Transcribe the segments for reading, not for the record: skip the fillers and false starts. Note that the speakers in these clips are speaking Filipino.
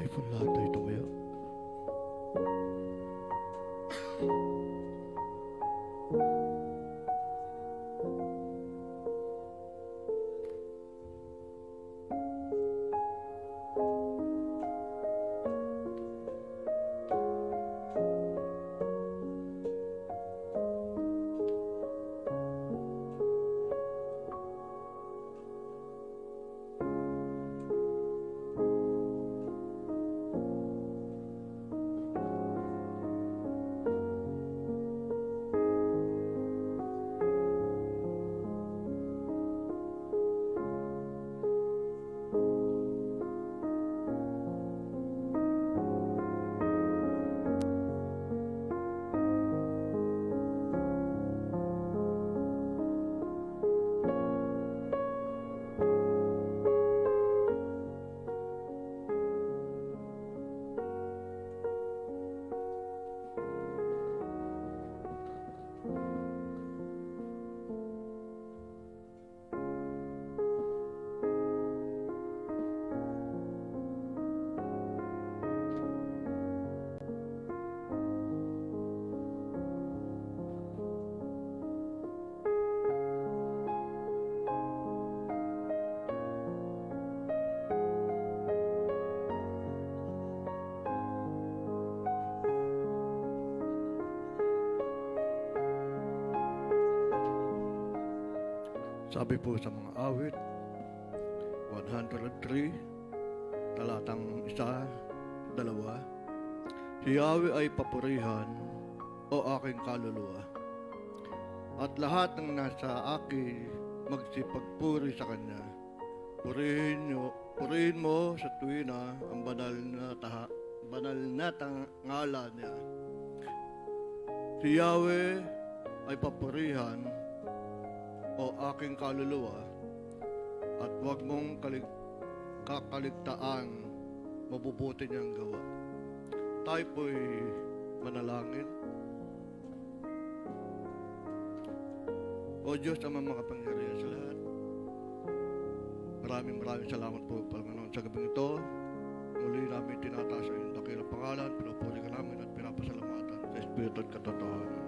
po lahat ay tumayo. Sabi po sa mga awit, 103, talatang 1, 2, si Yahweh ay papurihan, o aking kaluluwa, at lahat ng nasa akin magsipagpuri sa Kanya. Purihin mo sa tuwina ang banal na ngalan niya. Si Yahweh ay papurihan, o aking kaluluwa, at huwag mong kakaligtaan mabubuti niyang gawa. Tayo po'y manalangin. O Diyos, Ama makapangyarihan sa lahat, maraming salamat po, Panginoon, sa gabing ito. Muli namin tinataas sa iyong dakilang pangalan, pinupuri ka namin at pinapasalamatan sa Espiritu at katotohanan.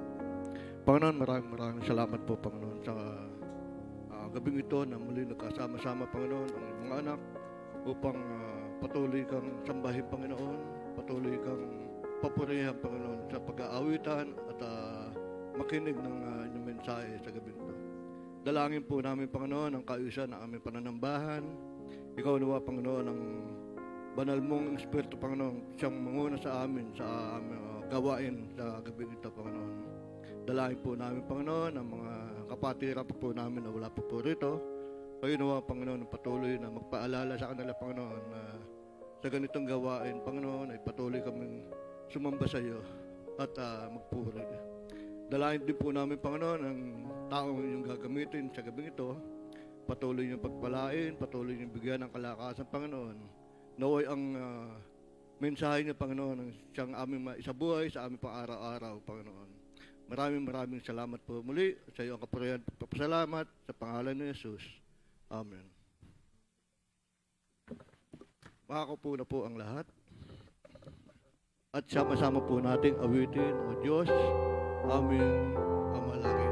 Panginoon, maraming salamat po, Panginoon, sa gabing ito na muli nagkasama-sama, Panginoon, ang mga anak upang patuloy kang sambahin, Panginoon, patuloy kang papurihan, Panginoon, sa pag-aawitan at makinig ng inyong mensahe sa gabing ito. Dalangin po namin, Panginoon, ang kaayusan ng aming pananambahan. Ikaw nawa, Panginoon, ang banal mong Espiritu, Panginoon, siyang manguna sa amin, sa aming gawain sa gabing ito, Panginoon. Dalangin po namin, Panginoon, ang mga kapatiran po namin na wala po rito. Kayo nawa, Panginoon, patuloy na magpaalala sa kanila, Panginoon, na sa ganitong gawain, Panginoon, ay patuloy kaming sumamba sa iyo at magpuri. Dalangin din po namin, Panginoon, ang taong inyong gagamitin sa gabing ito. Patuloy niyong pagpalain, patuloy niyong bigyan ng kalakasan, Panginoon. Naway ang mensahe niyo, Panginoon, ang siyang aming maisabuhay sa aming pang-araw-araw, Panginoon. Maraming salamat po muli sa iyo ang kapurihan. Papasalamat sa pangalan ni Jesus. Amen. Makakaupo na po ang lahat. At sama-sama po nating awitin, O Diyos, aming Ama langit.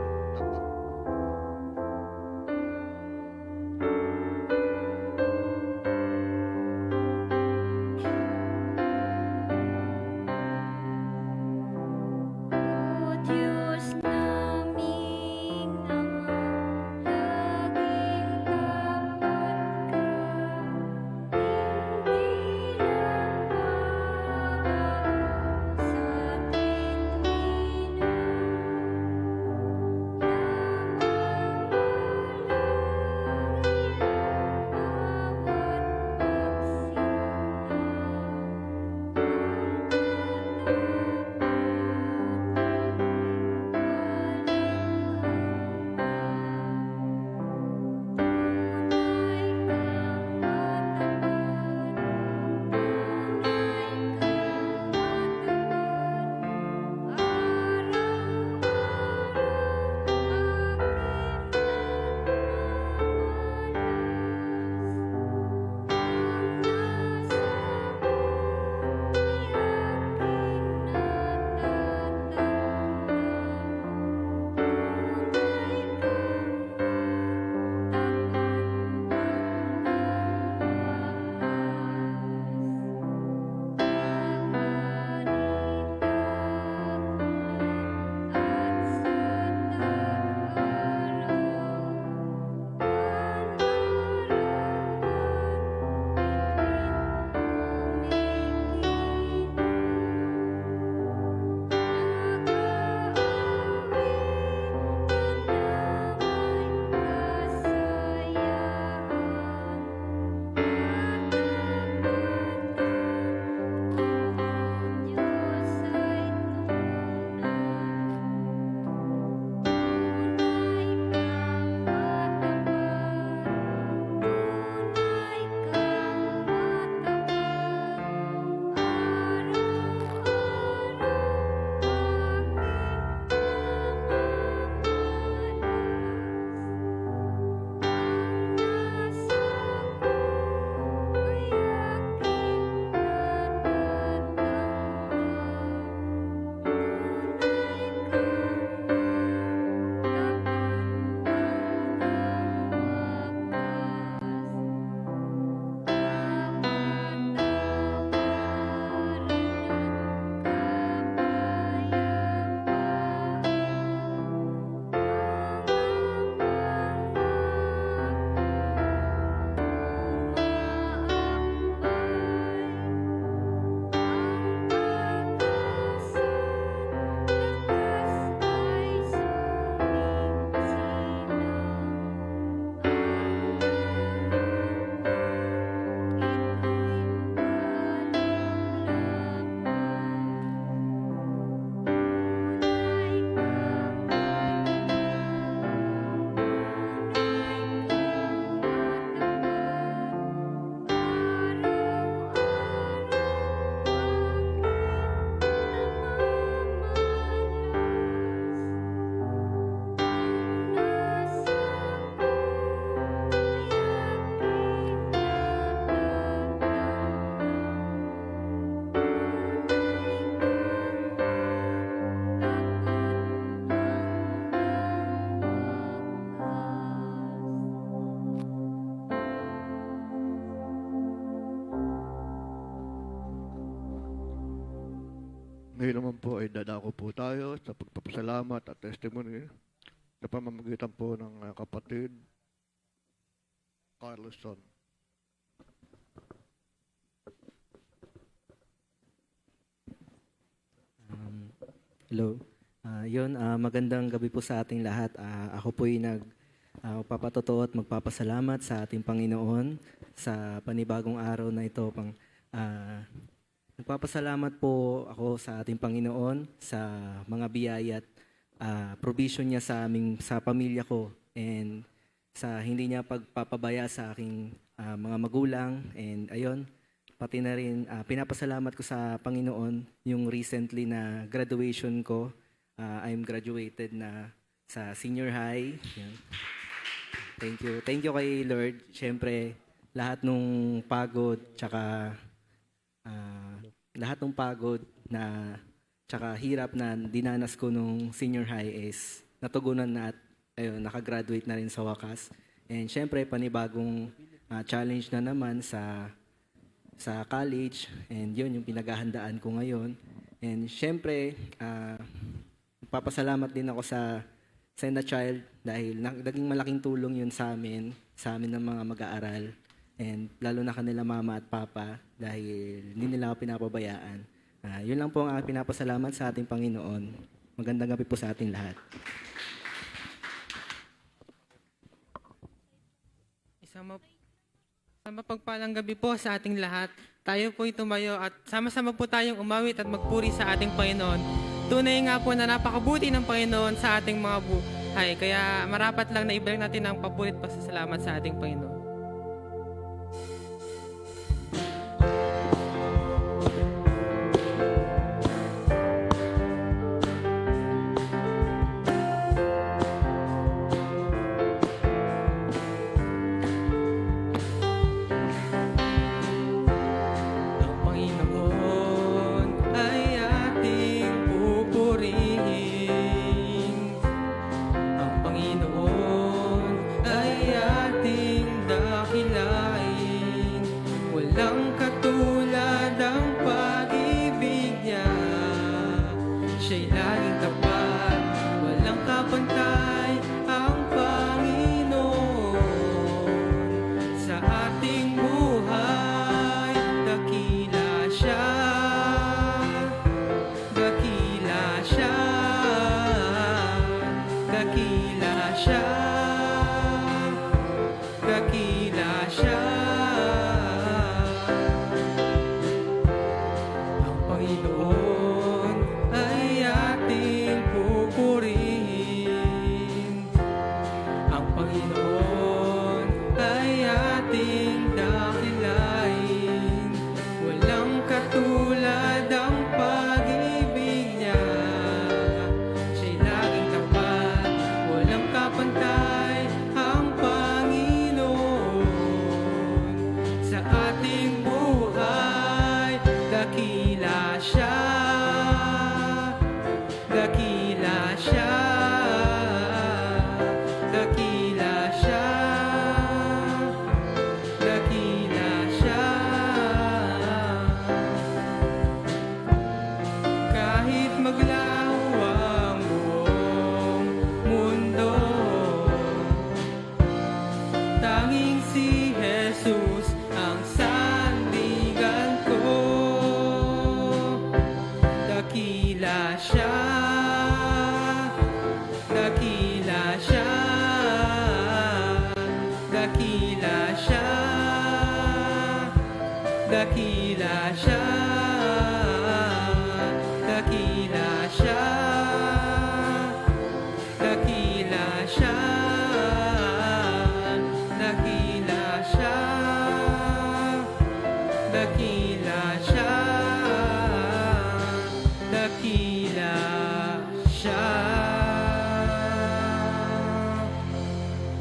Ngayon naman po ay dadako po tayo sa pagpapasalamat at testimony sa pamamagitan po ng kapatid Carlson. Hello. Magandang gabi po sa ating lahat. Ako po ay papatotoo at magpapasalamat sa ating Panginoon sa panibagong araw na ito. Nagpapasalamat po ako sa ating Panginoon sa mga biyaya at provision niya sa pamilya ko, and sa hindi niya pagpapabaya sa aking mga magulang. And ayun, pati na rin pinapasalamat ko sa Panginoon yung recently na graduation ko. I'm graduated na sa senior high. Yan. Thank you. Thank you kay Lord. Siyempre, lahat nung pagod, tsaka tsaka hirap na dinanas ko nung senior high is natugunan na at ayun, nakagraduate na rin sa wakas. And siyempre, panibagong challenge na naman sa college, and yun yung pinaghahandaan ko ngayon. And siyempre, papasalamat din ako sa Send a Child dahil naging malaking tulong yun sa amin ng mga mag-aaral. And lalo na kanila mama at papa dahil hindi nila ako pinapabayaan. Yun lang po ang pinapasalamat sa ating Panginoon. Magandang gabi po sa ating lahat. Isang mapagpalang gabi po sa ating lahat. Tayo po'y tumayo at sama-sama po tayong umawit at magpuri sa ating Panginoon. Tunay nga po na napakabuti ng Panginoon sa ating mga buhay. Kaya marapat lang na ibalik natin ang pabulit pasasalamat sa ating Panginoon.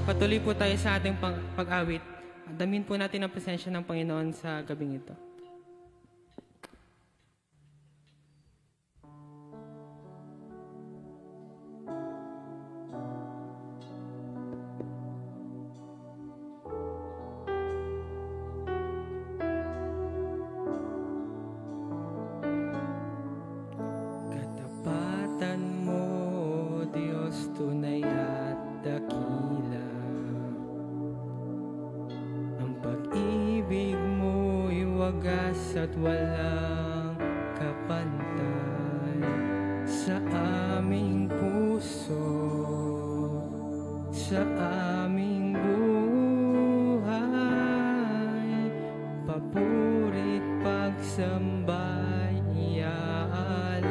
Patuloy po tayo sa ating pag-awit. Damin po natin ang presensya ng Panginoon sa gabing ito. at walang kapantay sa aming puso, sa aming buhay. Papurit pagsambay iaalay.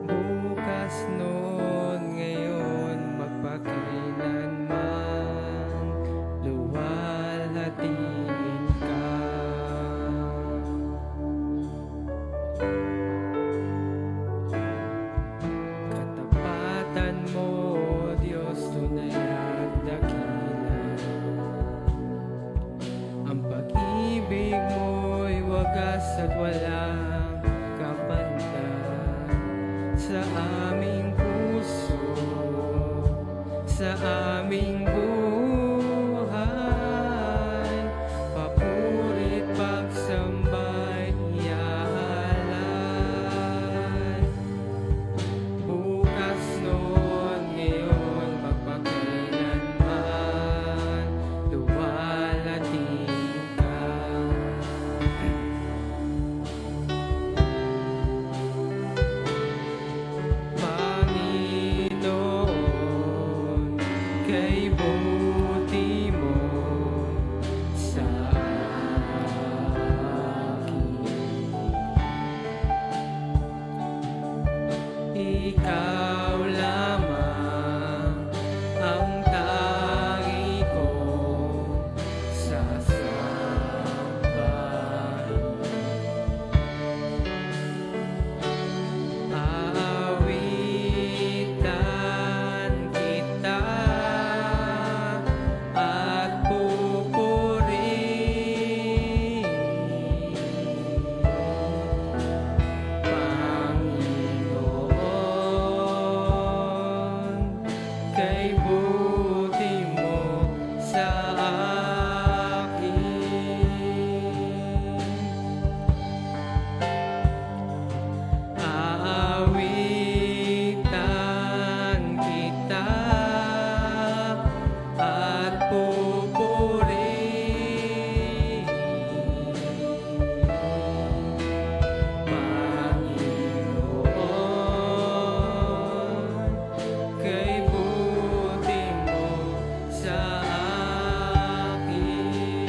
Bukas noon, ngayon, magpakilanman, luwalhatiin ka. Katapatan mo, Diyos, tunay at dakila. Ang pag-ibig mo'y wagas at walang kapantay sa aming puso, sa aming buhay. Papurit pagsambay iaalay. Bukas noon, ngayon, magpakilanman, luwalhatiin ka. Panginoon, kay buti mo sa akin. Ikaw lamang ang tangi kong sasambahin. Aawitan kita at pupurihin, Panginoon, kay buti mo sa akin. Aawitan kita at pupurihin, Panginoon, kay buti mo sa akin.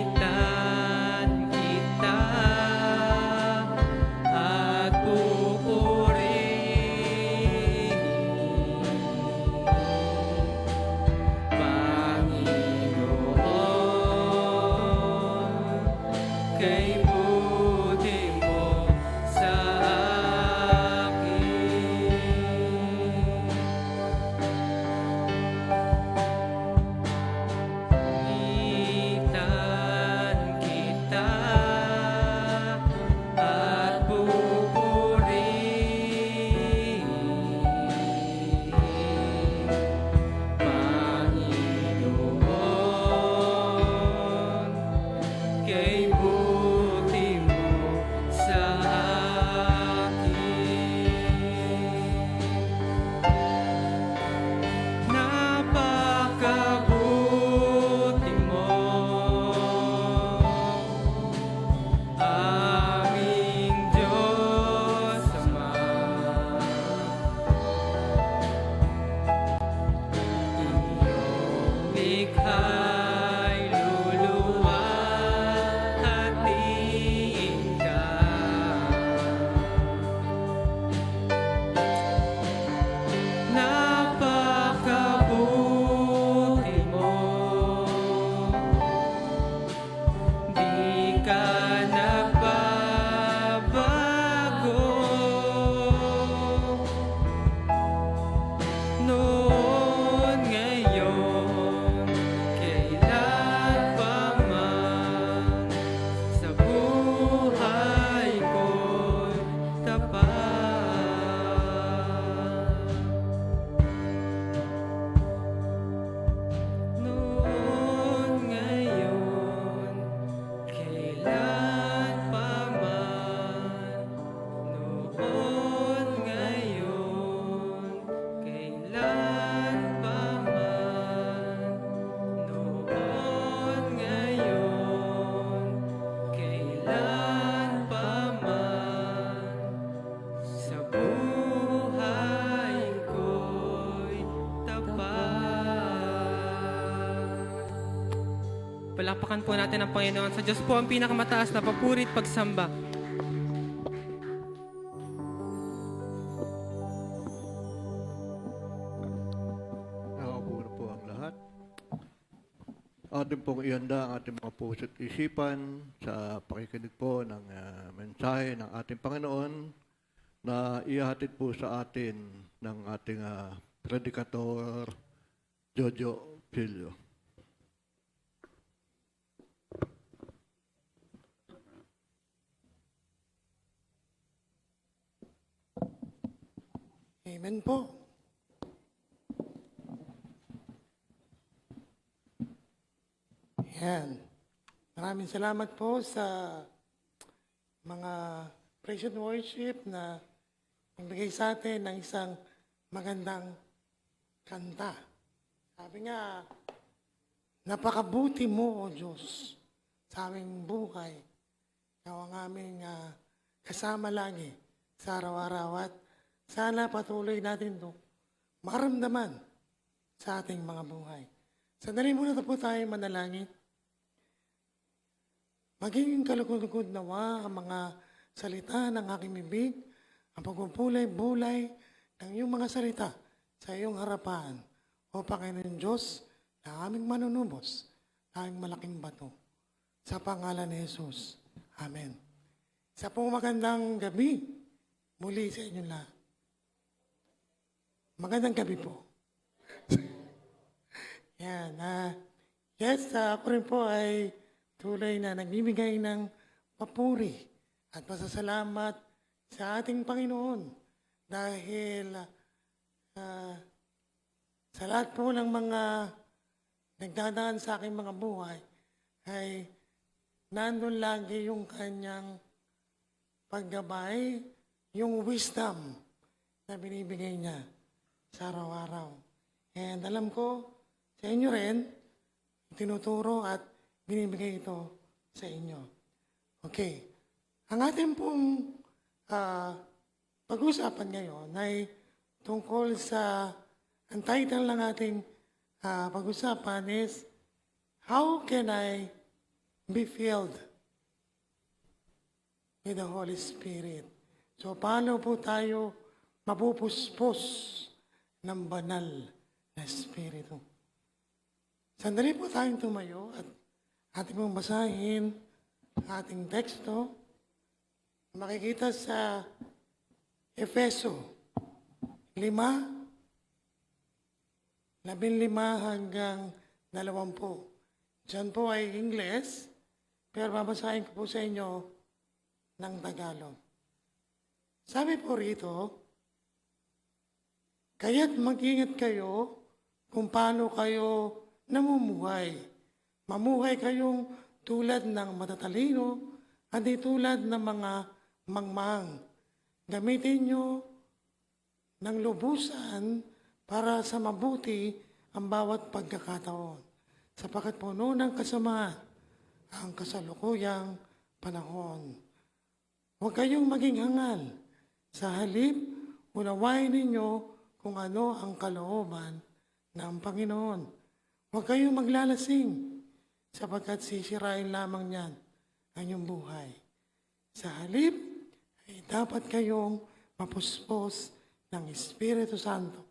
Aawitan kita at pupurihin, Panginoon, kay buti mo sa akin. Aawitan kita at pupurihin, Panginoon, kay buti Palapakan po natin ang Panginoon. Sa Diyos po ang pinakamataas na papuri at pagsamba. Nakaupo na po ang lahat. Ating pong ihanda ang ating mga puso at isipan sa pakikinig po ng mensahe ng ating Panginoon na ihahatid po sa atin ng ating predikator Jojo Filio. Amen po. Yan. Maraming salamat po sa mga praise and worship na nagbigay sa atin ng isang magandang kanta. Sabi nga, napakabuti mo, O Diyos, sa aming buhay. Ikaw ang aming kasama lagi sa araw-araw at sana patuloy natin ito maramdaman sa ating mga buhay. Sandali muna na po tayo manalangin. Maging kalugod-lugod nawa ang mga salita ng aking bibig, ang pagpupulay-bulay ng iyong mga salita sa iyong harapan. O Panginoon Diyos, na aming manunubos, na aming malaking bato. Sa pangalan ni Jesus. Amen. Sa pong magandang gabi, muli sa inyong lahat. Magandang gabi po. Yan. Yes, ako rin po ay tulay na nagbibigay ng papuri at pasasalamat sa ating Panginoon dahil sa lahat po ng mga nagdadaan sa aking mga buhay ay nandun lagi yung kanyang paggabay, yung wisdom na binibigay niya sa araw-araw. And alam ko, sa inyo rin, tinuturo at binibigay ito sa inyo. Okay. Ang ating pong pag-usapan ngayon ay tungkol sa, ang title ng ating pag-usapan is, How can I be filled with the Holy Spirit? So, paano po tayo mapupuspos ng banal na Espiritu? Sandali po tayong tumayo at ating mong basahin ating teksto. Makikita sa Efeso 5:15 hanggang 20. Diyan po ay English, pero babasahin ko po sa inyo ng Tagalog. Sabi po rito, kaya't mag-ingat kayo kung paano kayo namumuhay. Mamuhay kayong tulad ng matatalino at di tulad ng mga mangmang. Gamitin nyo ng lubusan para sa mabuti ang bawat pagkakataon. Sapagkat puno ng kasamaan ang kasalukuyang panahon. Huwag kayong maging hangal. Sa halip, unawain ninyo kung ano ang kalooban ng Panginoon. Huwag kayong maglalasing, sapagkat sisirain lamang niyan ang inyong buhay. Sa halip, ay dapat kayong mapuspos ng Espiritu Santo.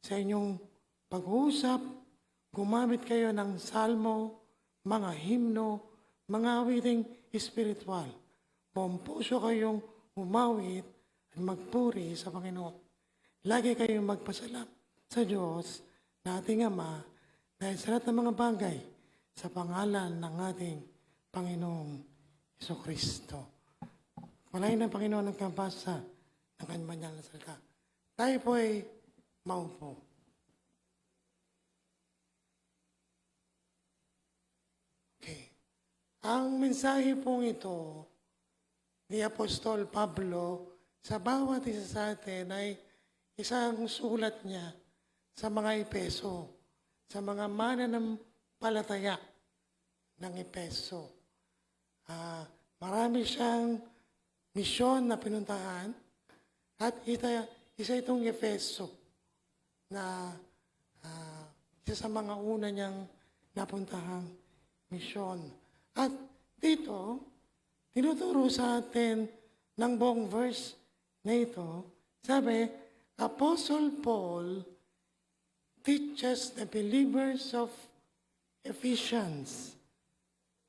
Sa inyong pag-uusap, gumamit kayo ng salmo, mga himno, mga awiting espiritual. Buong puso kayong umawit at magpuri sa Panginoon. Lagi kayong magpasalam sa Diyos na ating Ama dahil sa lahat ng mga bagay sa pangalan ng ating Panginoong Jesucristo. Walain ng Panginoon ang kampasa ng kanyang salita. Tayo po ay maupo. Okay. Ang mensahe pong ito ni Apostol Pablo sa bawat isa sa atin ay isang sulat niya sa mga Epeso, sa mga mananampalataya ng Epeso. Marami siyang misyon na pinuntahan at isa itong Efeso na isa sa mga una niyang napuntahang misyon. At dito, tinuturo sa atin ng buong verse na ito, sabi, Apostle Paul teaches the believers of Ephesians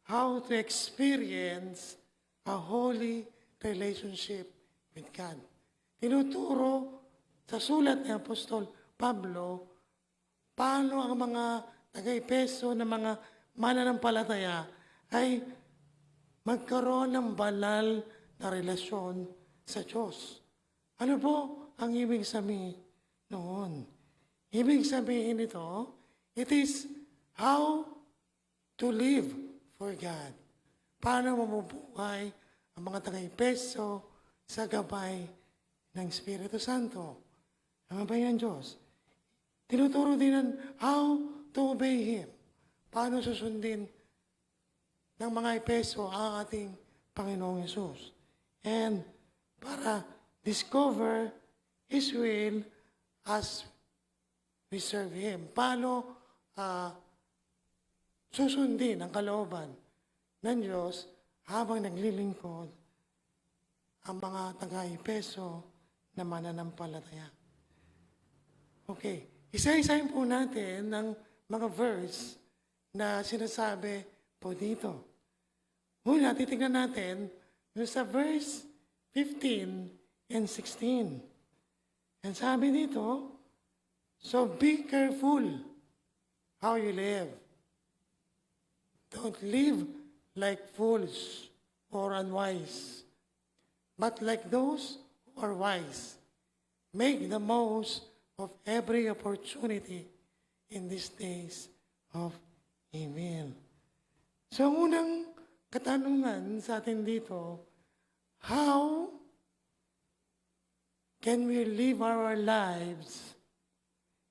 how to experience a holy relationship with God. Tinuturo sa sulat ni Apostol Pablo paano ang mga taga-Epeso na mga mananampalataya ay magkaroon ng banal na relasyon sa Diyos. Ano po ang ibig sabihin noon? Ibig sabihin nito, it is how to live for God. Paano mamubuhay ang mga taga-Epeso sa gabay ng Espiritu Santo. Ang gabay ng Diyos. Tinuturo din ng how to obey Him. Paano susundin ng mga Epeso ang ating Panginoong Yesus. And para discover His will as we serve Him. Paano susundin ang kalooban ng Diyos habang naglilingkod ang mga taga-Epeso na mananampalataya. Okay, isa-isahin po natin ng mga verse na sinasabi po dito. Una, titignan natin yung sa verse 15 and 16. And sabi dito, so be careful how you live. Don't live like fools or unwise, but like those who are wise. Make the most of every opportunity in these days of evil. So, ang unang katanungan sa atin dito, how can we live our lives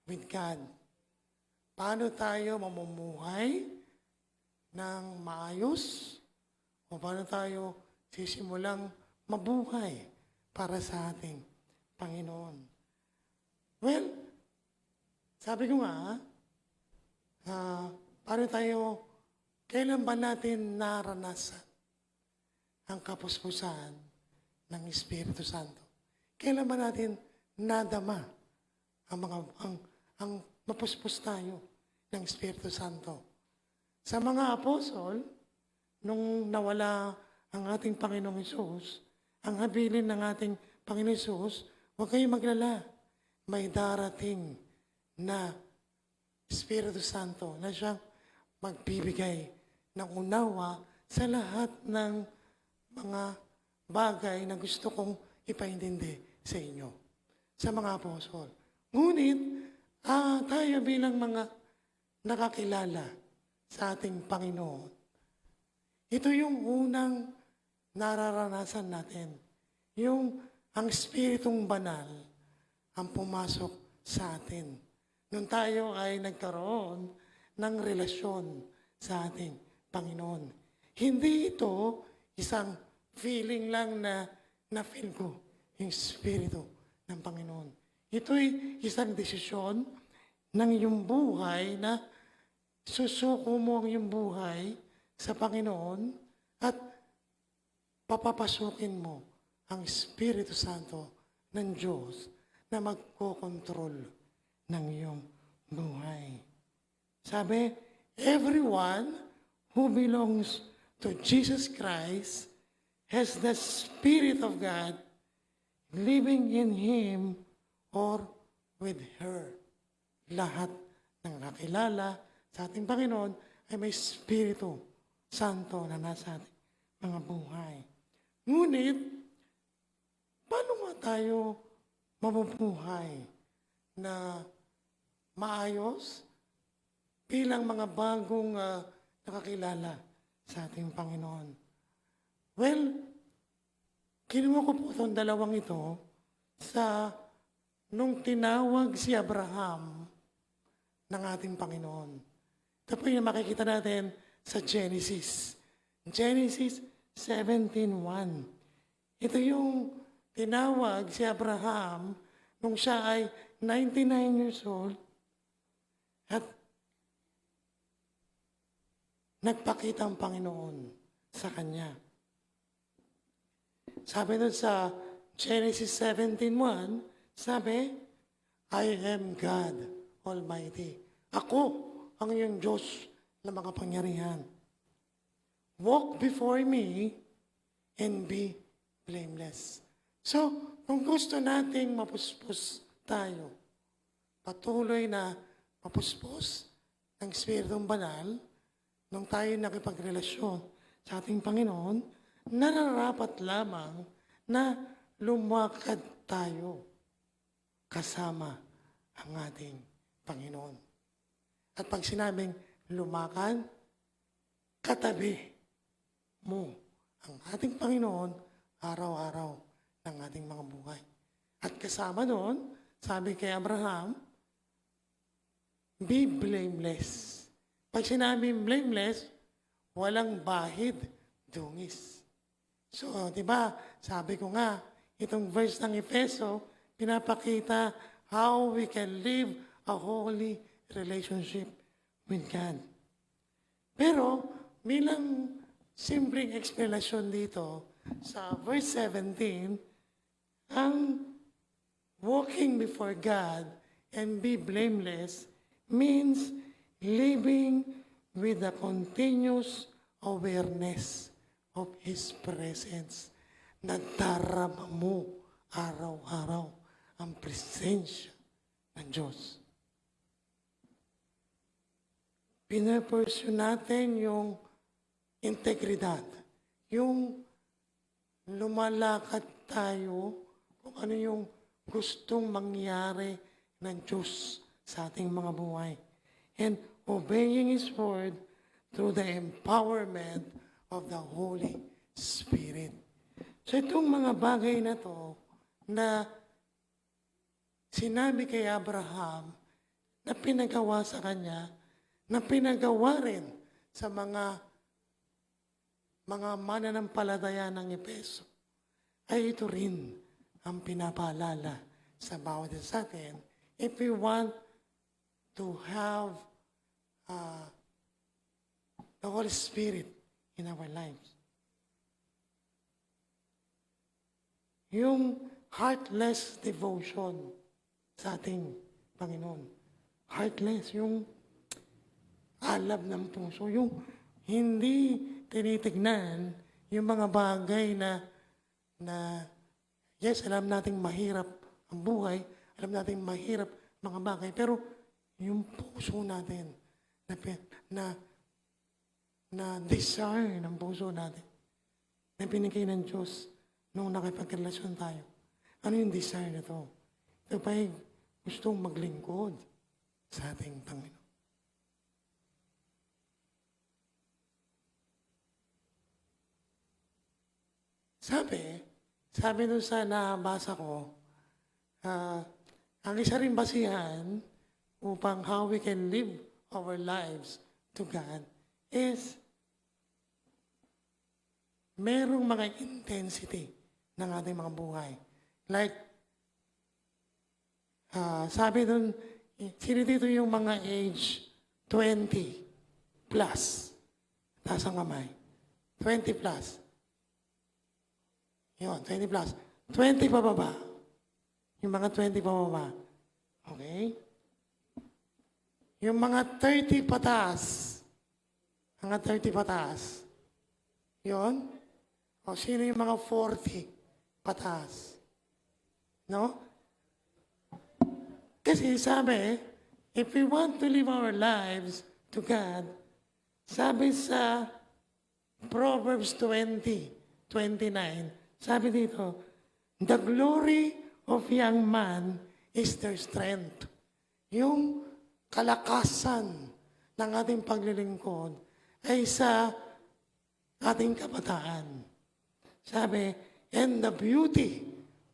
with God? Paano tayo mamumuhay ng maayos? O paano tayo sisimulang mabuhay para sa ating Panginoon? Well, sabi ko nga, paano tayo, kailan ba natin naranasan ang kapuspusan ng Espiritu Santo? Kailan ba natin nadama ang mapuspos tayo ng Espiritu Santo? Sa mga apostol, nung nawala ang ating Panginoong Hesus, ang habilin ng ating Panginoong Hesus, huwag kayong maglala. May darating na Espiritu Santo na siyang magbibigay ng unawa sa lahat ng mga bagay na gusto kong ipaintindi sa inyo, sa mga apostol. Ngunit, tayo bilang mga nakakilala sa ating Panginoon, ito yung unang nararanasan natin. Ang Espiritong Banal ang pumasok sa atin. Nung tayo ay nagkaroon ng relasyon sa ating Panginoon. Hindi ito isang feeling lang na na-feel ko yung Espiritu ng Panginoon. Ito'y isang desisyon ng iyong buhay na susuko mo ang iyong buhay sa Panginoon at papapasukin mo ang Espiritu Santo ng Diyos na magkokontrol ng iyong buhay. Sabi, everyone who belongs to Jesus Christ has the Spirit of God living in him or with her. Lahat ng nakilala sa ating Panginoon ay may Espiritu Santo na nasa ating mga buhay. Ngunit, paano nga tayo mabubuhay na maayos bilang mga bagong nakakilala sa ating Panginoon? Well, kinuha ko po itong dalawang ito sa nung tinawag si Abraham ng ating Panginoon. Ito po yung makikita natin sa Genesis. Genesis 17:1. Ito yung tinawag si Abraham nung siya ay 99 years old at nagpakita ang Panginoon sa kanya. Sabi nun sa Genesis 17:1, sabi, I am God Almighty. Ako ang iyong Diyos na makapangyarihan. Walk before me and be blameless. So, kung gusto nating mapuspos tayo, patuloy na mapuspos ng Espiritong Banal, nung tayo nakipagrelasyon sa ating Panginoon, nararapat lamang na lumakad tayo kasama ang ating Panginoon. At pag sinabing lumakad, katabi mo ang ating Panginoon araw-araw ng ating mga buhay. At kasama doon, sabi kay Abraham, be blameless. Pag sinabing blameless, walang bahid, dungis. So, di ba, sabi ko nga, itong verse ng Efeso, pinapakita how we can live a holy relationship with God. Pero, bilang simpleng explanation dito, sa verse 17, ang walking before God and be blameless means living with a continuous awareness of His presence. Nadarama mo araw-araw ang presensya ng Diyos. Pinapursue natin yung integridad, yung lumalakad tayo kung ano yung gustong mangyari ng Diyos sa ating mga buhay. And obeying His word through the empowerment of the Holy Spirit. So itong mga bagay na to na sinabi kay Abraham na pinagawa sa kanya, na pinagawa rin sa mga mananampalataya ng Epeso, ay ito rin ang pinapaalala sa bawat isa sa atin if we want to have the Holy Spirit in our lives. Yung heartless devotion sa ating Panginoon. Heartless, yung alab ng puso, yung hindi tinitignan yung mga bagay na yes, alam nating mahirap ang buhay, alam nating mahirap mga bagay, pero yung puso natin na desire ng puso natin na binigay ng Diyos nung nakipagrelasyon tayo. Ano yung desire na to? Ito ba'y gustong maglingkod sa ating Panginoon? Sabi doon sa nabasa ko, ang isa rin basihan upang how we can live our lives to God is merong mga intensity ng ating mga buhay. Like, sabi doon, sino dito yung mga age 20 plus? Taas ang kamay. 20 plus. Yun, 20 plus. 20 pababa. Yung mga 20 pababa. Okay? Yung mga 30 pataas. Mga 30 pataas. Yun. O sino yung mga 40 pataas? No? Kasi sabi, if we want to live our lives to God, sabi sa Proverbs 20:29, sabi dito, the glory of young man is their strength. Yung kalakasan ng ating paglilingkod ay sa ating kabataan. Sabi, and the beauty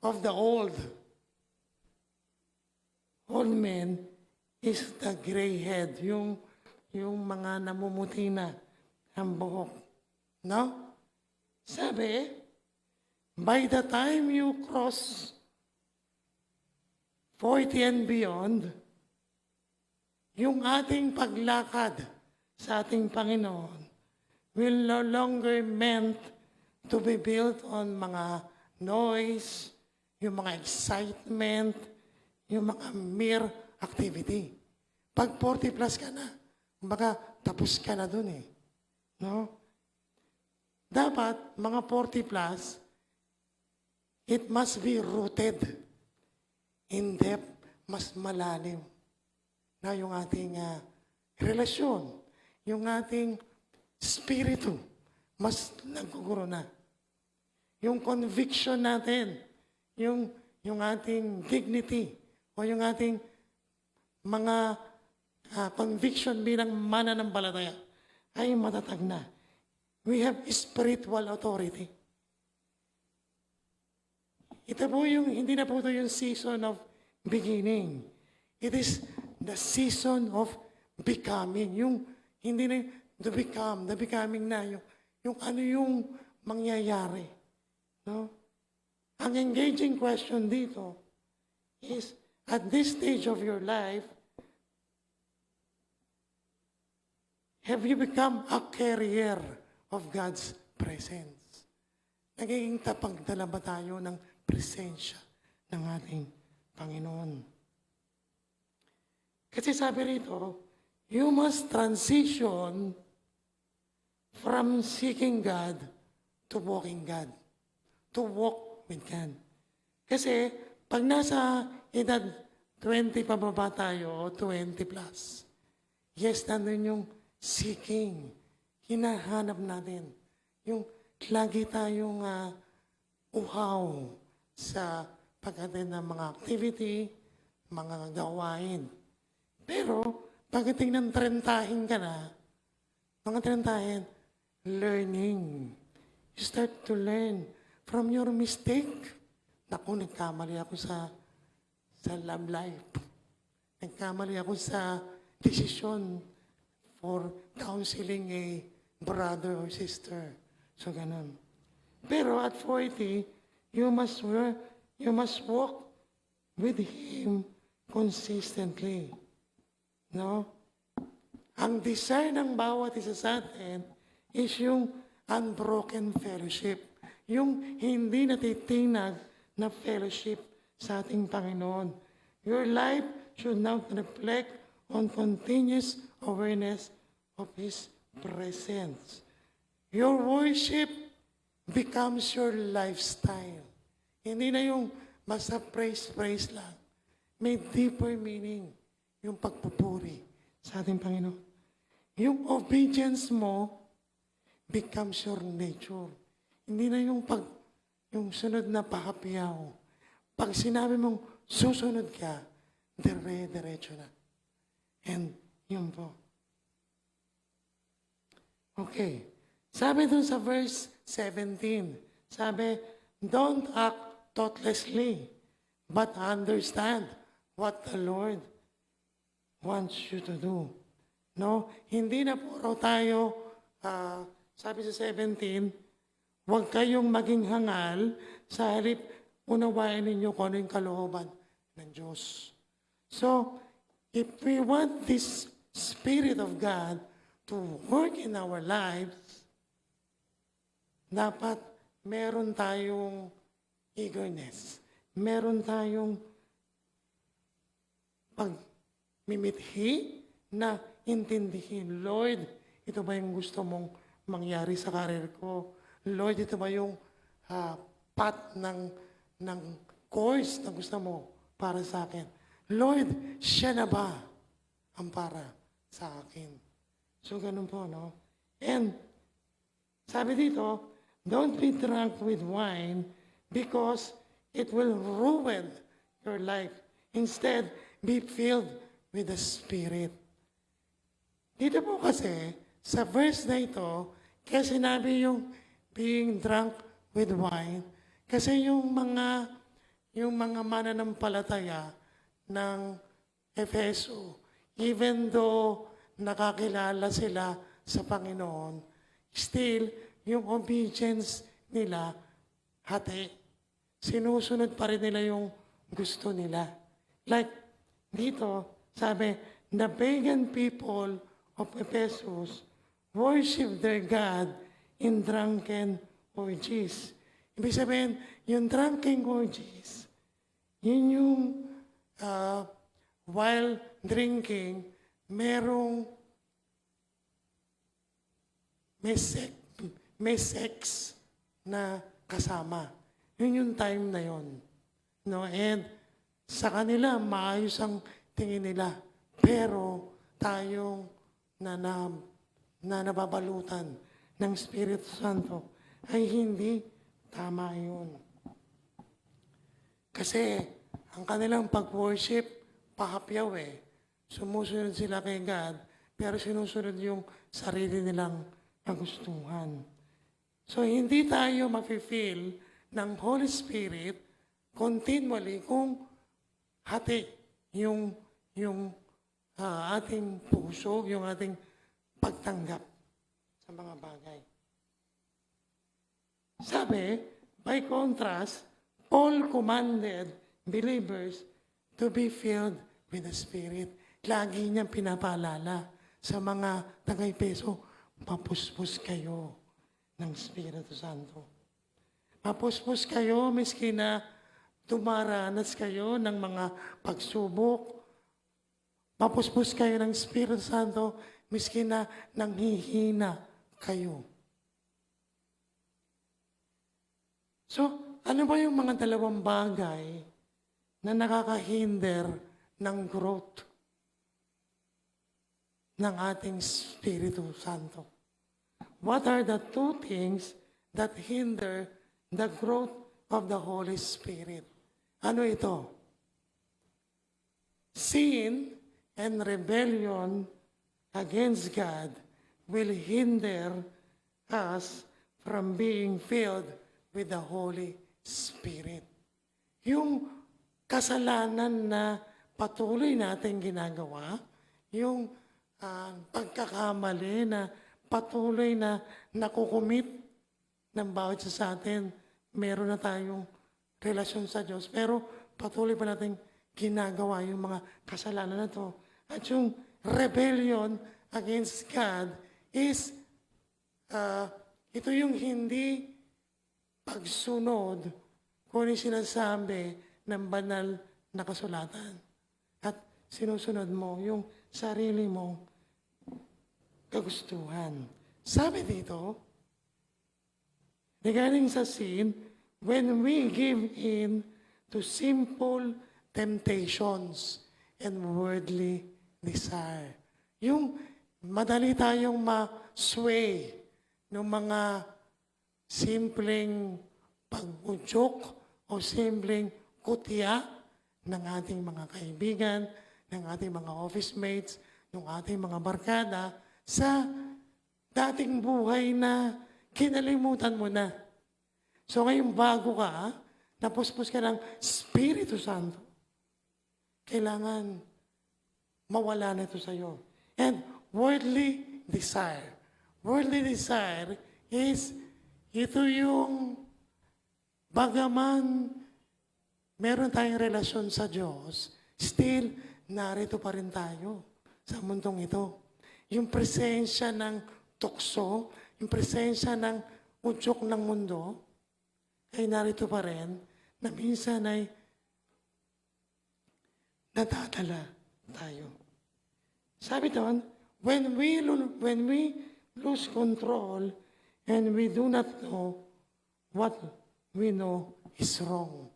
of the old men is the gray head, yung mga namumuti na ang buhok. No? Sabi, by the time you cross 40 and beyond, yung ating paglakad sa ating Panginoon will no longer meant to be built on mga noise, yung mga excitement, yung mga mere activity. Pag 40 plus ka na, kumbaga tapos ka na dun eh. No? Dapat, mga 40 plus, it must be rooted in depth, mas malalim na yung ating relasyon, yung ating spiritu, mas naguguro na. Yung conviction natin, yung ating dignity, o yung ating mga conviction bilang mananampalataya ay matatag na. We have spiritual authority. Ito po hindi na po ito yung season of beginning. It is the season of becoming. Yung, hindi na the becoming na. Yung ano yung mangyayari. No? Ang engaging question dito is, at this stage of your life, have you become a carrier of God's presence? Nagiging tapagdala ba tayo ng presensya ng ating Panginoon? Kasi sabi rito, you must transition from seeking God to walking God. To walk with God. Kasi pag nasa edad 20 pababa tayo, 20 plus, yes, nandun yung seeking. Hinahanap natin. Yung lagi tayong uhaw sa pag-attend ng mga activity, mga gawain. Pero, pagdating ng 30 ka na, mga 30, learning. You start to learn from your mistake. Naku, nagkamali ako sa love life. Nagkamali ako sa decision for counseling a brother or sister. So, ganun. Pero at 40, you must walk with Him consistently. No? Ang desire ng bawat isa sa atin is yung unbroken fellowship. Yung hindi natitinag na fellowship sa ating Panginoon. Your life should now reflect on continuous awareness of His presence. Your worship becomes your lifestyle. Hindi na yung basta praise lang. May deeper meaning yung pagpupuri sa ating Panginoon. Yung obedience mo becomes your nature. Hindi na yung sunod na pahapiyaw. Pag sinabi mong susunod ka, dire-diretso na. And yun po. Okay. Sabi dun sa verse 17, sabi, don't act thoughtlessly, but understand what the Lord wants you to do. No? Hindi na puro tayo, sabi sa 17, huwag kayong maging hangal sa halip unawain ninyo kung ano yung kalooban ng Diyos. So, if we want this Spirit of God to work in our lives, dapat meron tayong eagerness. Meron tayong pagmimithi na intindihin. Lord, ito ba yung gusto mong mangyari sa karir ko? Lord, ito ba yung path ng course na gusto mo para sa akin? Lord, siya na ba ang para sa akin? So, ganun po, no? And, sabi dito, don't be drunk with wine because it will ruin your life. Instead, be filled with the Spirit. Dito po kasi, sa verse na ito, kaya sinabi yung being drunk with wine, kasi yung mga mananampalataya ng Efeso, even though nakakilala sila sa Panginoon, still, yung obedience nila, hati. Sinusunod pa rin nila yung gusto nila. Like, dito, sabi, the pagan people of Ephesus worship their God in drunken orgies. Ibig sabihin, yung drunken orgies, yun yung while drinking, may sex na kasama. Yun yung time na yun. No? And sa kanila, maayos ang tingin nila. Pero tayong na nababalutan ng Espiritu Santo ay hindi tama yun. Kasi ang kanilang pag-worship, pahapyaw eh. Sumusunod sila kay God, pero sinusunod yung sarili nilang kagustuhan. So, hindi tayo mafe-feel ng Holy Spirit continually kung hati yung ating puso, yung ating pagtanggap sa mga bagay. Sabi, by contrast, Paul commanded believers to be filled with the Spirit. Lagi niyang pinapaalala sa mga tagay-peso, mapuspos kayo ng Espiritu Santo. Mapuspos kayo, miski na dumaranas kayo ng mga pagsubok. Mapuspos kayo ng Espiritu Santo, miski na nanghihina kayo. So, ano ba yung mga dalawang bagay na nakakahinder ng growth ng ating Espiritu Santo? What are the two things that hinder the growth of the Holy Spirit? Ano ito? Sin and rebellion against God will hinder us from being filled with the Holy Spirit. Yung kasalanan na patuloy natin ginagawa, yung pagkakamali na patuloy na nakukumit ng bawat isa sa atin, meron na tayong relasyon sa Diyos, pero patuloy pa natin ginagawa yung mga kasalanan na to. At yung rebellion against God is, ito yung hindi pagsunod kung ano sinasabi ng banal na kasulatan. At sinusunod mo yung sarili mong kagustuhan. Sabi dito, regarding sa sin, when we give in to simple temptations and worldly desire. Yung madali tayong ma-sway ng mga simpleng pag-udyok o simpleng kutya ng ating mga kaibigan, ng ating mga office mates, ng ating mga barkada, sa dating buhay na kinalimutan mo na. So ngayon bago ka, napuspos ka ng Espiritu Santo, kailangan mawala na ito sa iyo. And worldly desire. Worldly desire is, ito yung bagaman meron tayong relasyon sa Diyos, still narito pa rin tayo sa mundong ito. Yung presensya ng tukso, yung presensya ng udyok ng mundo, ay narito pa rin, na minsan ay nadadala tayo. Sabi doon, when we lose control and we do not know what we know is wrong,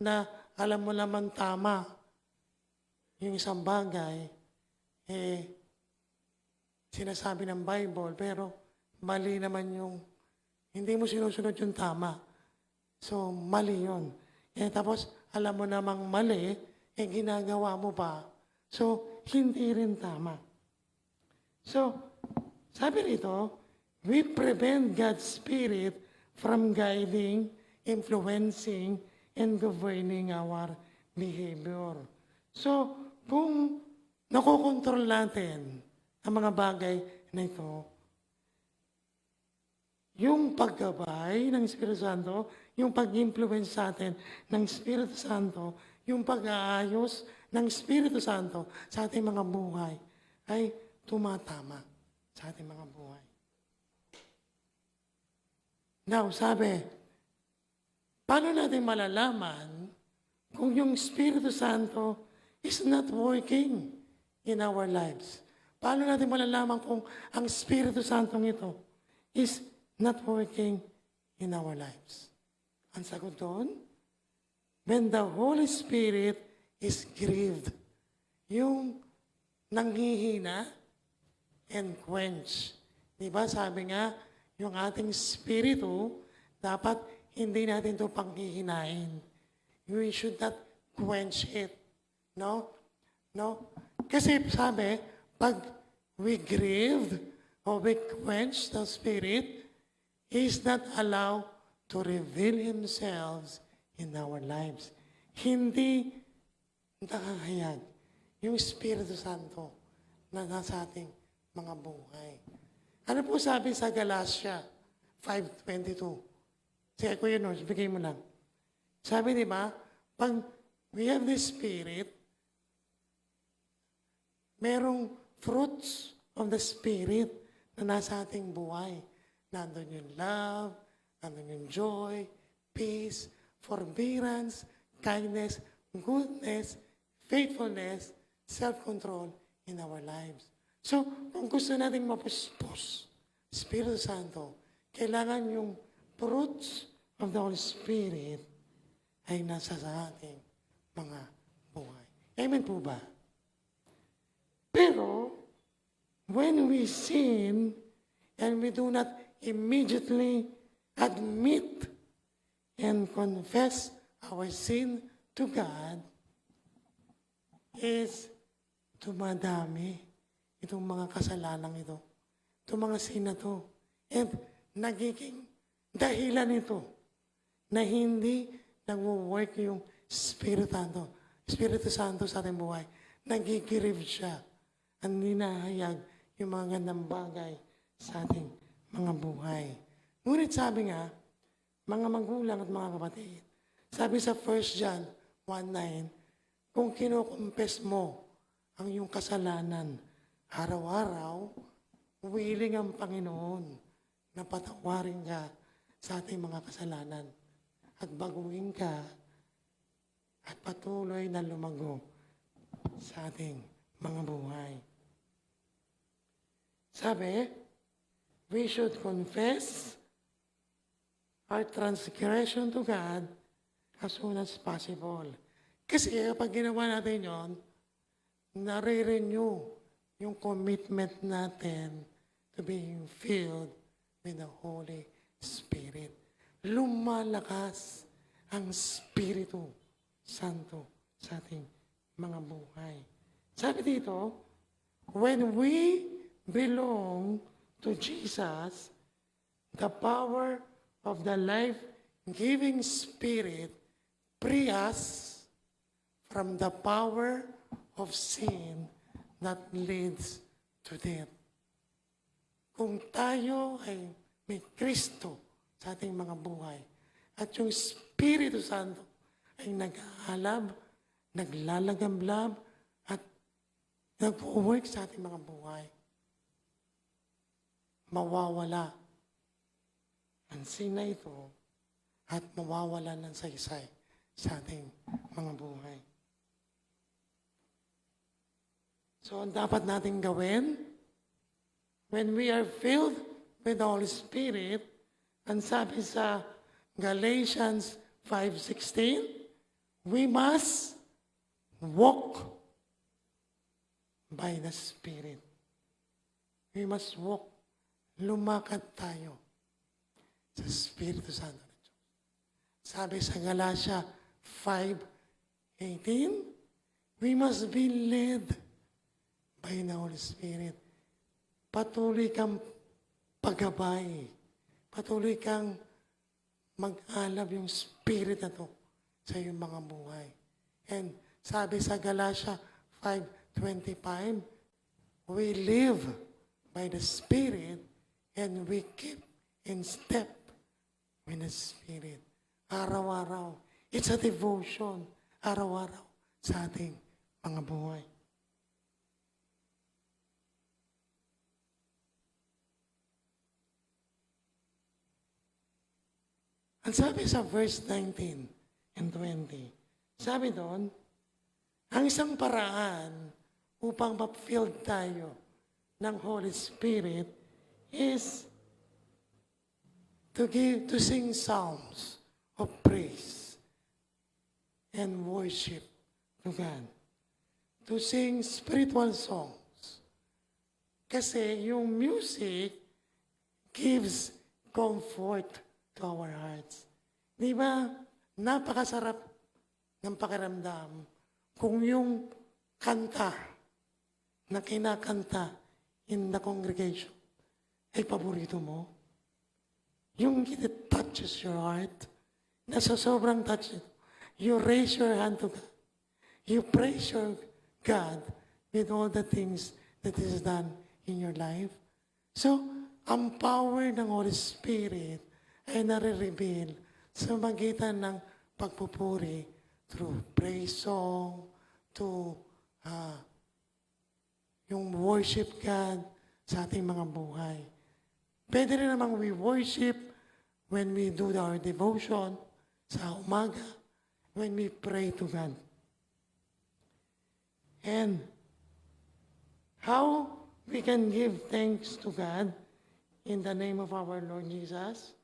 na alam mo naman tama yung isang bagay, sinasabi ng Bible, pero mali naman yung, hindi mo sinusunod yung tama. So, mali yun. Tapos, alam mo namang mali, ginagawa mo pa. So, hindi rin tama. So, sabi rito, we prevent God's Spirit from guiding, influencing, and governing our behavior. So, kung nakokontrol natin ang mga bagay na ito, yung paggabay ng Espiritu Santo, yung pag-influence sa atin ng Espiritu Santo, yung pag-aayos ng Espiritu Santo sa ating mga buhay, ay tumatama sa ating mga buhay. Now, sabi, paano natin malalaman kung yung Espiritu Santo is not working in our lives? Paano natin malalaman kung ang Espiritu Santong ito is not working in our lives? Ang sagot doon, when the Holy Spirit is grieved, yung nanghihina and quench. Diba sabi nga, yung ating spirito, dapat hindi natin ito panghihinain. We should not quench it. No? No? Kasi sabi, pag we grieved or we quench the Spirit, He is not allowed to reveal Himself in our lives. Hindi nakahayag yung Espiritu Santo na nasa ating mga buhay. Ano po sabi sa Galatia 5:22? Sige, Kuya Nors, bigay mo lang. Sabi, di ba, pag we have the Spirit, merong fruits of the Spirit na nasa ating buhay. Nandun yung love, nandun yung joy, peace, forbearance, kindness, goodness, faithfulness, self-control in our lives. So, kung gusto nating mapuspos, Espiritu Santo, kailangan yung fruits of the Holy Spirit ay nasa sa ating mga buhay. Amen po ba? Pero, when we sin and we do not immediately admit and confess our sin to God, is dumadami itong mga kasalanan ito. Itong mga sin na ito. And nagiging dahilan ito na hindi nag-work yung Espiritu Santo sa ating buhay. Nagigirive siya. Ang ninahayag yung mga gandang bagay sa ating mga buhay. Ngunit sabi nga, mga magulang at mga kapatid, sabi sa 1 John 1:9, kung kinukumpes mo ang iyong kasalanan, araw-araw, willing ang Panginoon na patawarin ka sa ating mga kasalanan at baguhin ka at patuloy na lumago sa ating mga buhay. Sabi, we should confess our transgression to God as soon as possible. Kasi kapag ginawa natin yon, nare-renew yung commitment natin to being filled with the Holy Spirit. Lumalakas ang Espiritu Santo sa ating mga buhay. Sabi dito, when we belong to Jesus, the power of the life-giving Spirit free us from the power of sin that leads to death. Kung tayo ay may Kristo sa ating mga buhay at yung Espiritu Santo ay nag-aalab, naglalagamlab at nag-work sa ating mga buhay, mawawala ang sin na ito at mawawala ng saysay sa ating mga buhay. So, ang dapat natin gawin, when we are filled with the Holy Spirit, ang sabi sa Galatians 5:16, we must walk by the Spirit. We must walk. Lumakad tayo sa Espiritu Santo ng Diyos. Sabi sa Galatia 5:18, we must be led by the Holy Spirit. Patuloy kang paggabay. Patuloy kang mag-alab yung Spirit na to sa iyong mga buhay. And sabi sa Galatia 5:25, we live by the Spirit and we keep in step with the Spirit. Araw-araw. It's a devotion. Araw-araw sa ating mga buhay. Ang sabi sa verse 19 and 20, sabi doon, ang isang paraan upang ma-filled tayo ng Holy Spirit is to sing psalms of praise and worship to God. To sing spiritual songs. Kasi yung music gives comfort to our hearts. Di ba? Napakasarap ng pakiramdam kung yung kanta na kinakanta in the congregation ay paborito mo. Yung it touches your heart, na sa sobrang touch, you raise your hand to God. You praise your God with all the things that is done in your life. So, ang power ng Holy Spirit ay nare-reveal sa magitan ng pagpupuri through praise song, to yung worship God sa ating mga buhay. Pwede rin namang we worship when we do our devotion sa umaga, when we pray to God. And how we can give thanks to God in the name of our Lord Jesus?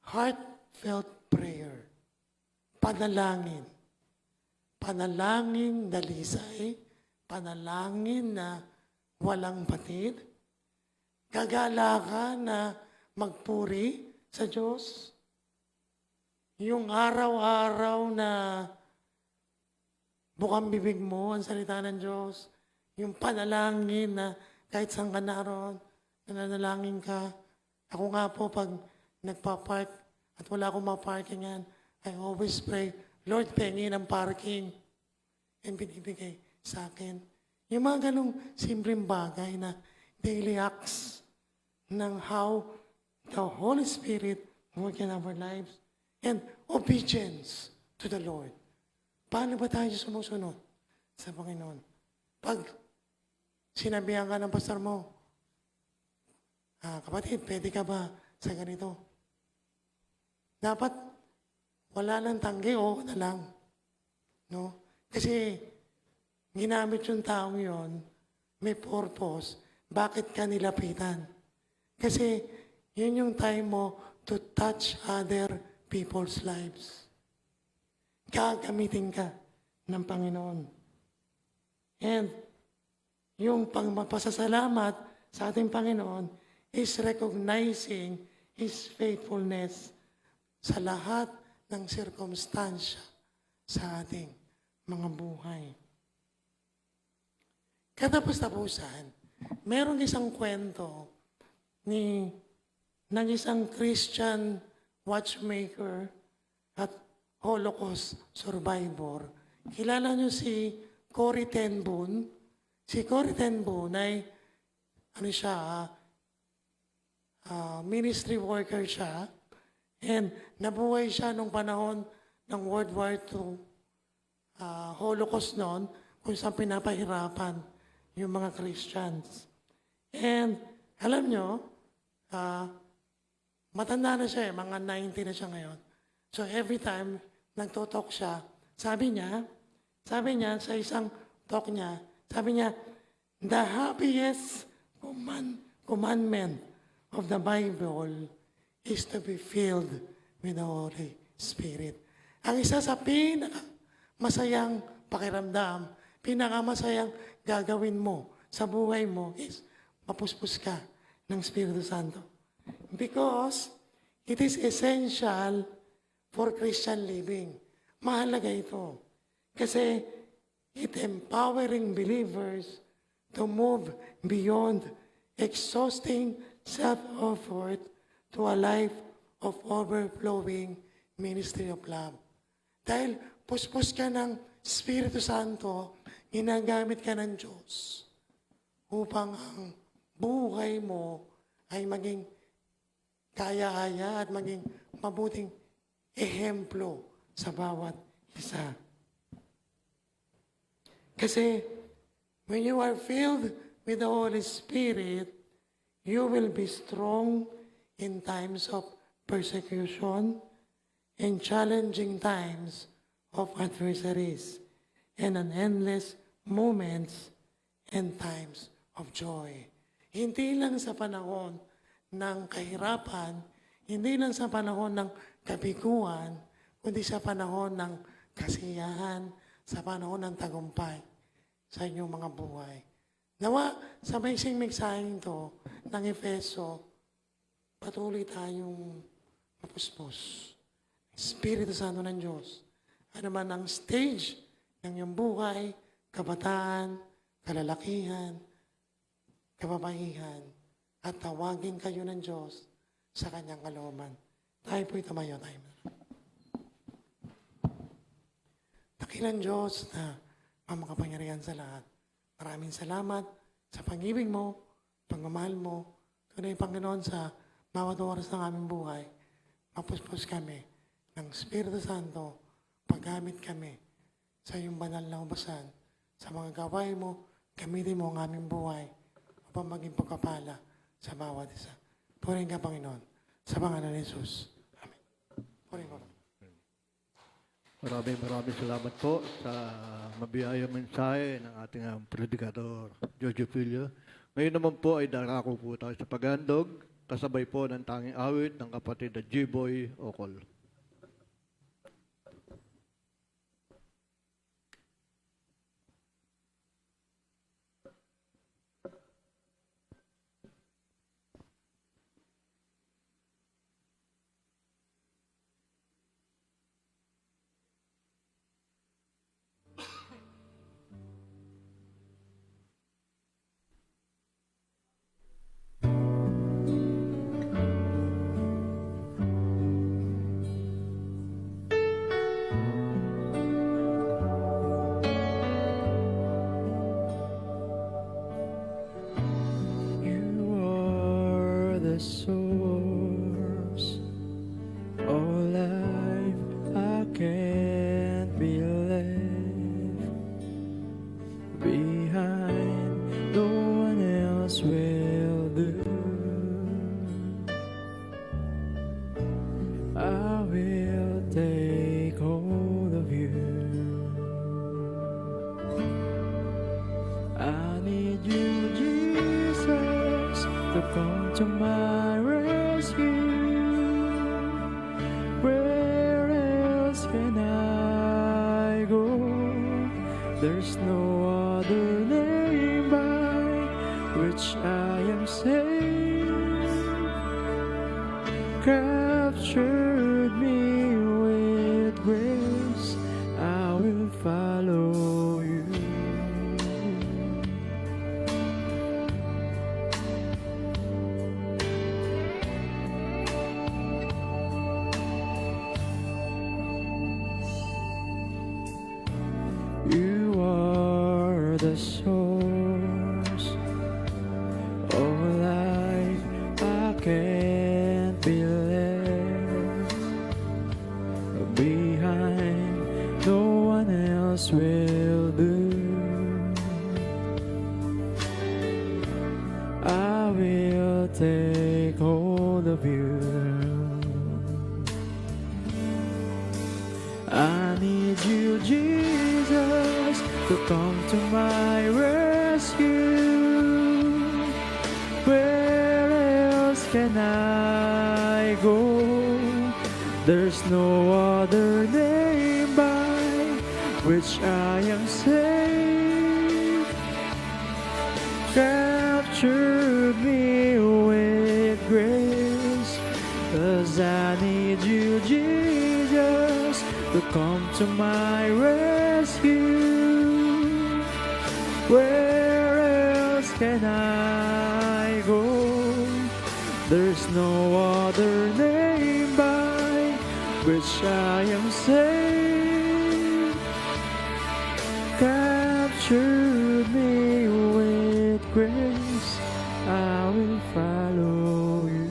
Heartfelt prayer. Panalangin. Panalangin dalisay. Panalangin na walang patid. Gagala ka na magpuri sa Diyos. Yung araw-araw na bukang bibig mo ang salita ng Diyos. Yung panalangin na kahit saan ka naroon, nananalangin ka. Ako nga po pag nagpa-park at wala akong maparkingan, I always pray, Lord, pengi ng parking. And binibigay sa akin. Yung mga ganong simpleng bagay na daily acts ng how the Holy Spirit work in our lives and obedience to the Lord. Paano ba tayo sumusunod sa Panginoon? Pag sinabihan ka ng pastor mo, kapatid, pwede ka ba sa ganito? Dapat wala nang tanggi o na lang. No? Kasi ginamit yung taong yon, may purpose. Bakit ka nilapitan? Kasi yun yung time mo to touch other people's lives. Gagamitin ka ng Panginoon. And yung pagpapasasalamat sa ating Panginoon is recognizing His faithfulness sa lahat ng sirkumstansya sa ating mga buhay. Katapos-tapusan, merong isang kwento ng isang Christian watchmaker at Holocaust survivor. Kilala niyo si Corrie ten Boom? Si Corrie ten Boom ay ministry worker siya. And nabuhay siya nung panahon ng World War II, Holocaust noon, kung saan pinapahirapan yung mga Christians. And alam nyo, matanda na siya mga 90 na siya ngayon. So every time nagtotalk siya, sabi niya sa isang talk niya, sabi niya, the happiest commandment of the Bible is to be filled with the Holy Spirit. Ang isa sa pinakamasayang pakiramdam, pinakamasayang gagawin mo sa buhay mo is mapuspos ka ng Espiritu Santo. Because it is essential for Christian living. Mahalaga ito. Kasi it empowering believers to move beyond exhausting self-effort to a life of overflowing ministry of love. Dahil puspos ka ng Espiritu Santo, ginagamit ka ng Diyos upang ang buhay mo ay maging kaya-aya at maging mabuting ehemplo sa bawat isa. Kasi when you are filled with the Holy Spirit, you will be strong in times of persecution, and challenging times of adversaries, and an endless moments and times of joy. Hindi lang sa panahon ng kahirapan, hindi lang sa panahon ng kabiguan, kundi sa panahon ng kasiyahan, sa panahon ng tagumpay sa inyong mga buhay. Nawa, sa maising mensaheng to ng Efeso, patuloy tayong mapuspos. Espiritu Santo ng Diyos, ano man ang stage ng iyong buhay, kabataan, kalalakihan, kababaihan, at tawagin kayo ng Diyos sa kanyang kalooban. Tayo po'y tumayo tayo. Dakilang Diyos na ang makapangyarihan sa lahat. Maraming salamat sa pag-ibig mo, pagmamahal mo, tunay Panginoon sa bawat oras ng aming buhay. Mapuspos kami ng Espiritu Santo, paggamit kami sa iyong banal na ubasan, sa mga gawain mo, gamitin mo ang aming buhay upang maging pagkapala sa bawat isa. Purihin ka, Panginoon, sa pangalan ni Jesus. Amen. Purihin ka, Panginoon. Maraming salamat po sa mabiyayang mensahe ng ating predikador, Jojo Filio. Ngayon naman po ay darako po tayo sa paghandog, kasabay po ng tanging awit ng kapatid na G-Boy Ocol. You are the source of life. I can't be left behind. No one else will do. I will take hold of you. I need you, Jesus, to come to my rescue. Where else can I go? There's no other name by which I am saved. Captured me with grace, I will follow you. You are the source of life. I can't be left behind. No one else will do. I will take hold of you. I need you, Jesus, to come to my rescue. Where else can I go? There's no other name by which I am saved. Captured me with grace, 'cause I need you, Jesus, to come to my rescue. Where else can I go? There's no other name by which I am saved. Captured me with grace, I will follow you.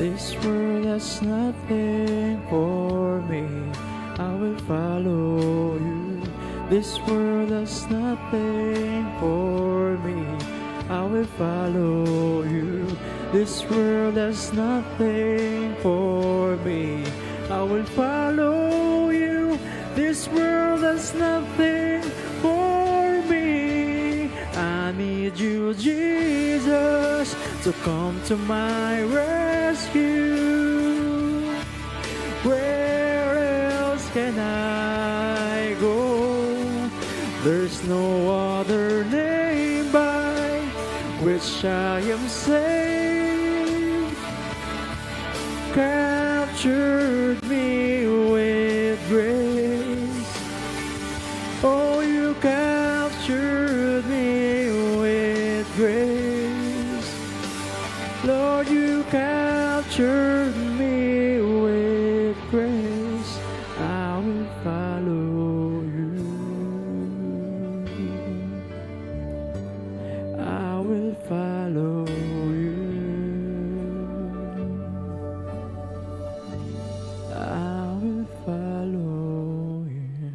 This world has nothing for me. I will follow you. This world has nothing for me. I will follow you. This world has nothing for me. I will follow you. This world has nothing for me. I need you, Jesus, to come to my rescue. Where else can I go? There's no other name by which I am saved. Captured me with grace. Oh, you captured me with grace. Lord, you captured me with grace. I will follow you. I will follow you. I will follow you.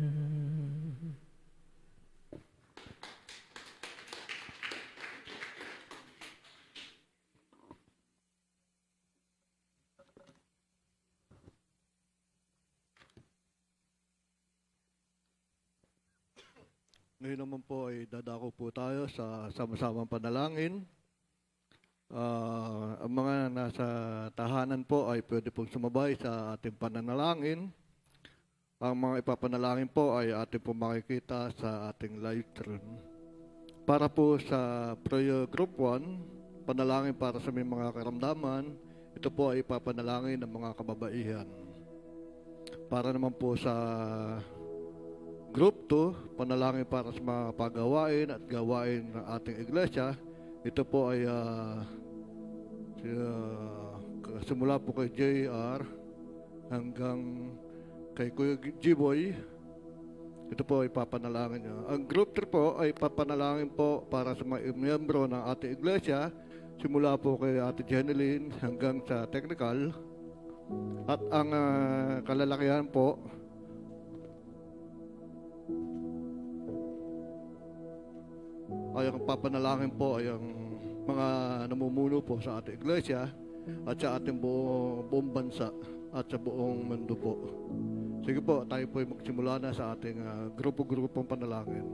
Ngayon naman po ay dadako po tayo sa sama-samang panalangin. Ang mga nasa tahanan po ay pwede pong sumabay sa ating pananalangin. Ang mga ipapanalangin po ay ating po makikita sa ating live stream. Para po sa prayer group 1, panalangin para sa may mga karamdaman, ito po ay ipapanalangin ng mga kababaihan. Para naman po sa Group 2, panalangin para sa mga pagawain at gawain ng ating iglesia. Ito po ay simula po kay JR hanggang kay Kuya G-Boy. Ito po ay papanalangin niya. Ang Group 3 po ay papanalangin po para sa mga miyembro ng ating iglesia. Simula po kay Ate Jeneline hanggang sa technical. At ang kalalakihan po ay ang papanalangin po ay ang mga namumuno po sa ating iglesia at sa ating buong bansa at sa buong mundo po. Sige po, tayo po ay magsimula na sa ating grupo-grupong panalangin.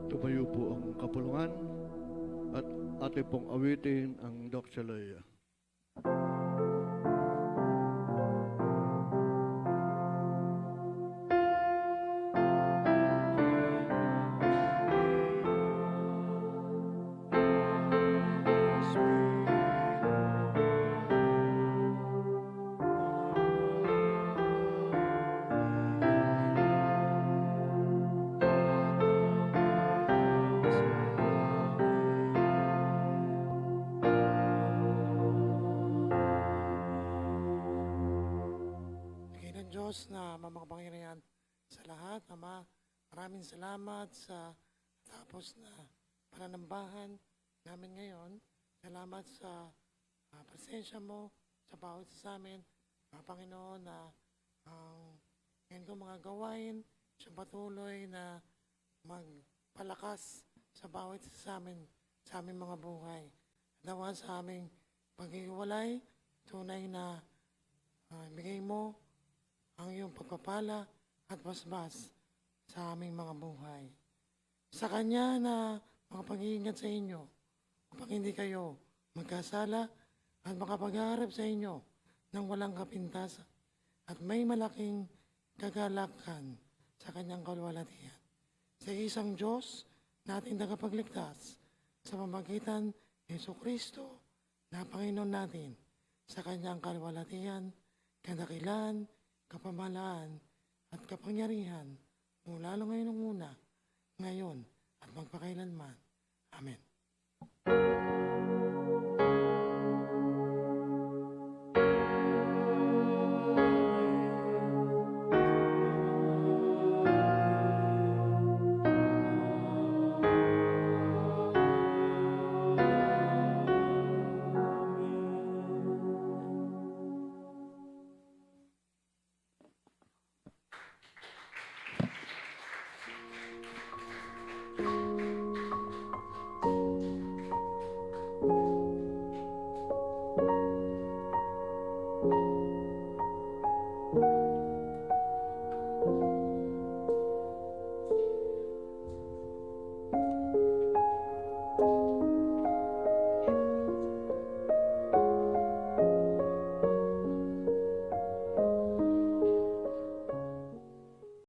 Tumayo po ang kapulungan at ate pong awitin ang Doxaloy. Panginoon Diyos na mamakapangyarihan sa lahat, Ama, maraming salamat sa tapos na pananambahan namin ngayon. Salamat sa presensya mo sa bawat isa sa amin. Mga Panginoon, na ang ngayon ko mga gawain siya patuloy na magpalakas sa bawat isa sa amin, sa aming mga buhay. Nawa sa aming paghiwalay, tunay na bigay mo ang iyong pagpapala at basbas sa aming mga buhay. Sa Kanya na makapag-iingat sa inyo upang hindi kayo magkasala at makapag-harap sa inyo ng walang kapintasan at may malaking kagalakan sa Kanyang kalwalatian. Sa isang Diyos na ating tagapagligtas sa pamamagitan ni Jesucristo na Panginoon natin sa Kanyang kalwalatian, kadakilan, kapamahalaan at kapangyarihan mula ngayon ng una, ngayon at magpakailanman. Amen.